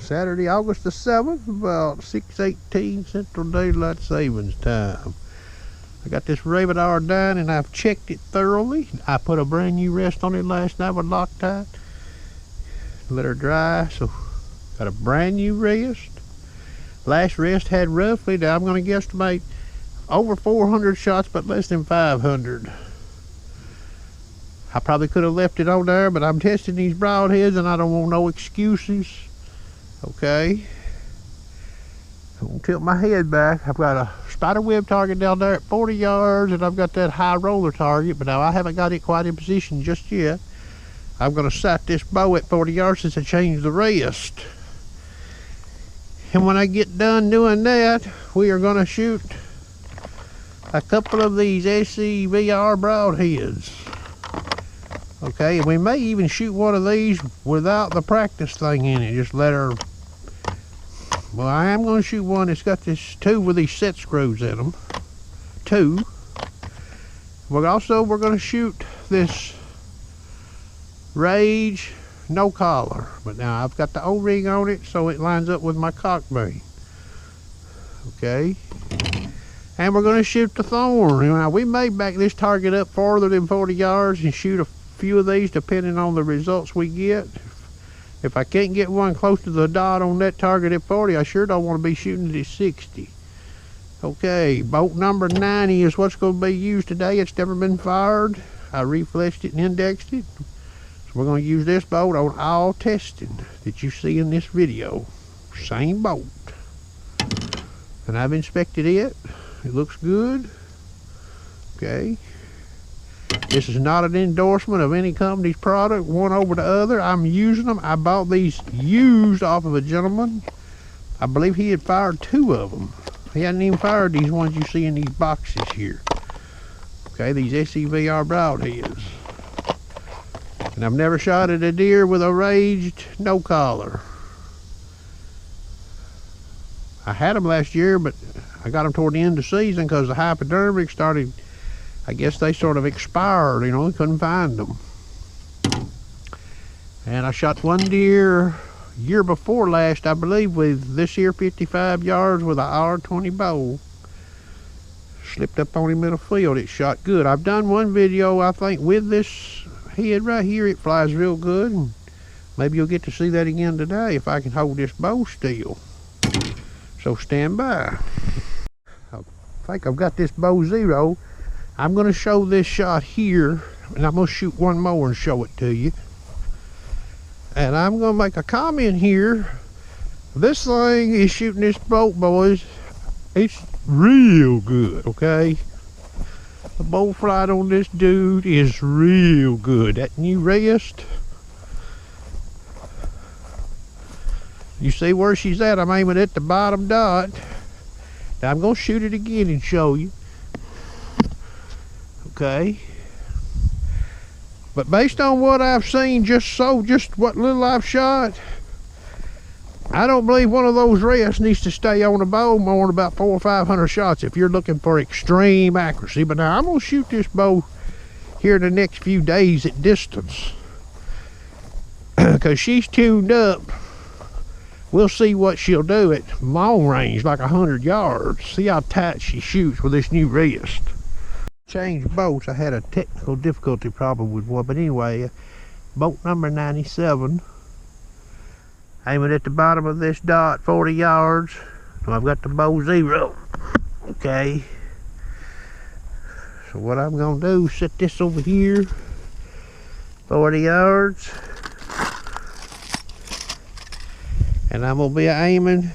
Saturday, August the 7th, about 6:18 Central Daylight Savings Time. I got this Ravin done and I've checked it thoroughly. I put a brand new rest on it last night with Loctite. Let her dry, so got a brand new rest. Last rest had roughly, now I'm going to guesstimate, over 400 shots, but less than 500. I probably could have left it on there, but I'm testing these broadheads and I don't want no excuses. Okay. I'm gonna tilt my head back. I've got a spider web target down there at 40 yards, and I've got that high roller target, but now I haven't got it quite in position just yet. I'm gonna sight this bow at 40 yards since I changed the rest. And when I get done doing that, we are gonna shoot a couple of these SEVR broadheads. Okay, and we may even shoot one of these without the practice thing in it. Just let her. Well, I am going to shoot one that's got this two with these set screws in them. Two. We're going to shoot this Rage no collar. But now I've got the O-ring on it, so it lines up with my cock beam. Okay. And we're going to shoot the Thorn. Now, we may back this target up farther than 40 yards and shoot a few of these depending on the results we get. If I can't get one close to the dot on that target at 40, I sure don't want to be shooting it at 60. Okay, bolt number 90 is what's going to be used today. It's never been fired. I reflexed it and indexed it. So we're going to use this bolt on all testing that you see in this video. Same bolt. And I've inspected it. It looks good. Okay. This is not an endorsement of any company's product, one over the other. I'm using them. I bought these used off of a gentleman. I believe he had fired 2 of them. He hadn't even fired these ones you see in these boxes here. Okay, these SEVR broadheads. And I've never shot at a deer with a raged no collar. I had them last year, but I got them toward the end of the season because the hypodermic started, I guess they sort of expired, you know, couldn't find them. And I shot one deer year before last, I believe, with this here 55 yards with a R20 bow. Slipped up on him in a field. It shot good. I've done one video, I think, with this head right here. It flies real good. And maybe you'll get to see that again today if I can hold this bow still. So stand by. I think I've got this bow zero. I'm going to show this shot here, and I'm going to shoot one more and show it to you. And I'm going to make a comment here. This thing is shooting this bolt, boys. It's real good, okay? The bolt flight on this dude is real good. That new rest. You see where she's at? I'm aiming at the bottom dot. Now I'm going to shoot it again and show you. Okay. But based on what I've seen, just what little I've shot, I don't believe one of those rests needs to stay on the bow more than about 400 or 500 shots if you're looking for extreme accuracy. But now I'm going to shoot this bow here in the next few days at distance. Because she's tuned up. We'll see what she'll do at long range, like 100 yards. See how tight she shoots with this new rest. Changed bolts. I had a technical difficulty problem with one, but anyway, bolt number 97. Aiming at the bottom of this dot, 40 yards. So I've got the bow zero. Okay. So what I'm gonna do is set this over here, 40 yards. And I'm gonna be aiming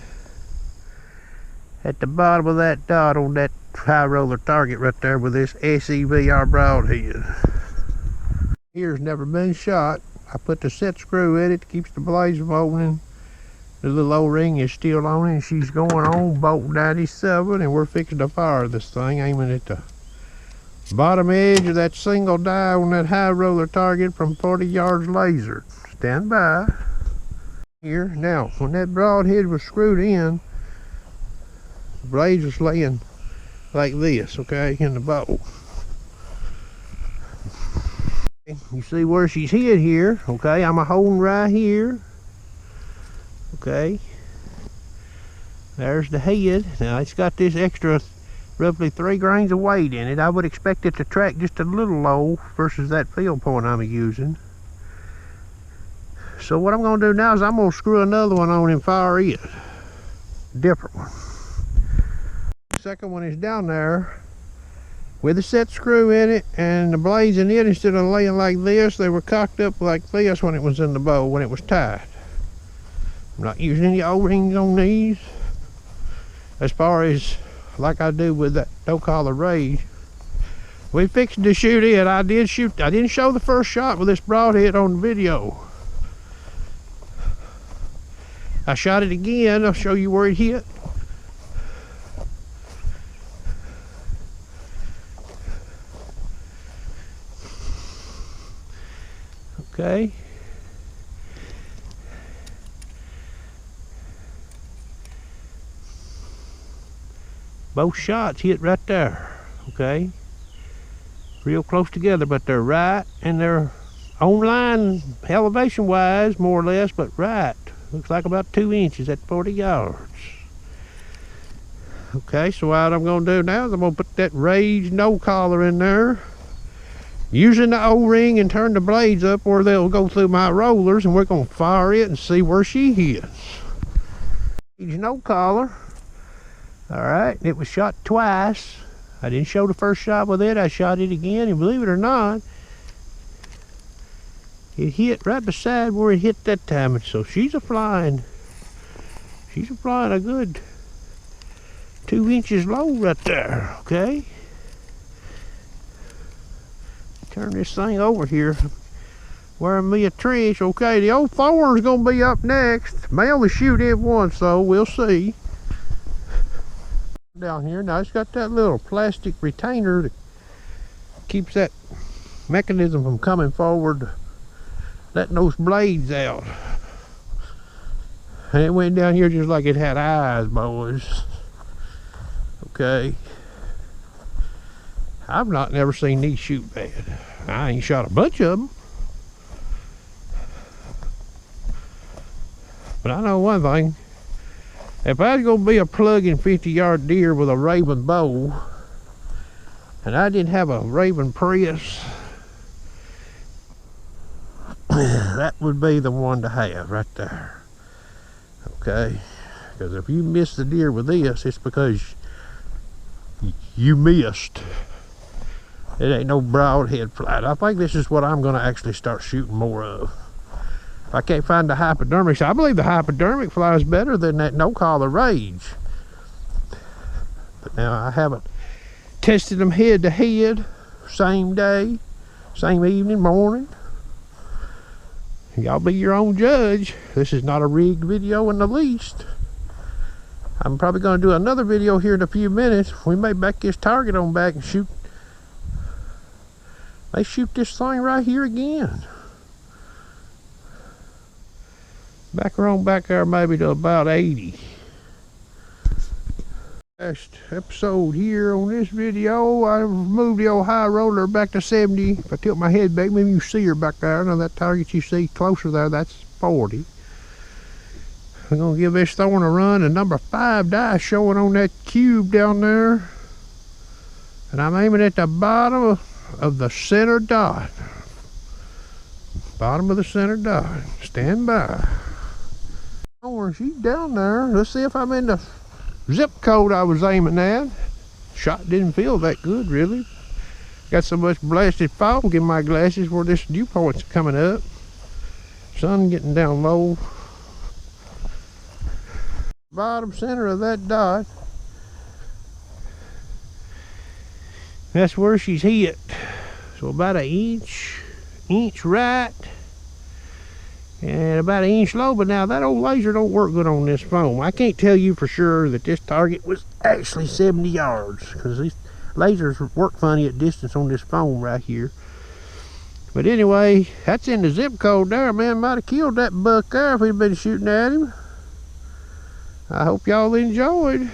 at the bottom of that dot on that high roller target right there with this SEVR broadhead. Here's never been shot. I put the set screw in it, keeps the blades from opening. The little O-ring is still on it, and she's going on bolt 97, and we're fixing to fire this thing, aiming at the bottom edge of that single die on that high roller target from 40 yards laser. Stand by. Here, now, when that broadhead was screwed in, the blades was laying like this, okay, in the bow. You see where she's hid here, okay? I'm a holding right here, Okay. There's the head. Now it's got this extra roughly 3 grains of weight in it. I would expect it to track just a little low versus that field point I'm using. So what I'm going to do now is I'm going to screw another one on and fire it. Different one. The second one is down there with a set screw in it, and the blades in it, instead of laying like this, they were cocked up like this when it was in the bow, when it was tied. I'm not using any O-rings on these. As far as like I do with that no-collar raise, we fixed to shoot it. I didn't show the first shot with this broadhead on the video. I shot it again. I'll show you where it hit. Okay. Both shots hit right there. Okay. Real close together, but they're right, and they're on line elevation wise, more or less, but right. Looks like about 2 inches at 40 yards. Okay, so what I'm going to do now is I'm going to put that raised no collar in there, using the O-ring, and turn the blades up where they'll go through my rollers, and we're going to fire it and see where she hits. No collar. Alright, it was shot twice. I didn't show the first shot with it. I shot it again, and believe it or not, it hit right beside where it hit that time. And so she's a flying a good 2 inches low right there. Okay, turn this thing over here, wearing me a trench. Okay, the old Thorn's gonna be up next. May only shoot it once though, we'll see. Down here now, it's got that little plastic retainer that keeps that mechanism from coming forward, letting those blades out. And it went down here just like it had eyes, boys. Okay, I've never seen these shoot bad. I ain't shot a bunch of them, but I know one thing. If I was going to be a plugging 50-yard deer with a Ravin bow, and I didn't have a Ravin press, that would be the one to have right there. Okay, because if you miss the deer with this, it's because you missed. It ain't no broadhead flight. I think this is what I'm going to actually start shooting more of. If I can't find the hypodermics, I believe the hypodermic flies better than that no-collar rage. But now I haven't tested them head to head, same day, same evening, morning. Y'all be your own judge. This is not a rigged video in the least. I'm probably going to do another video here in a few minutes. We may back this target on back and shoot. They shoot this thing right here again. Back around back there, maybe to about 80. Last episode here on this video, I moved the old high roller back to 70. If I tilt my head back, maybe you see her back there. Now that target you see closer there, that's 40. I'm gonna give this Thorn a run, and number 5 die showing on that cube down there. And I'm aiming at the bottom of the center dot. Bottom of the center dot. Stand by. Oh, she's down there. Let's see if I'm in the zip code I was aiming at. Shot didn't feel that good, really. Got so much blasted fog in my glasses where this dew point's coming up. Sun getting down low. Bottom center of that dot. That's where she's hit. So about an inch right, and about an inch low. But now that old laser don't work good on this foam. I can't tell you for sure that this target was actually 70 yards, because these lasers work funny at distance on this foam right here. But anyway, that's in the zip code there. Man, might have killed that buck there if we'd been shooting at him. I hope y'all enjoyed.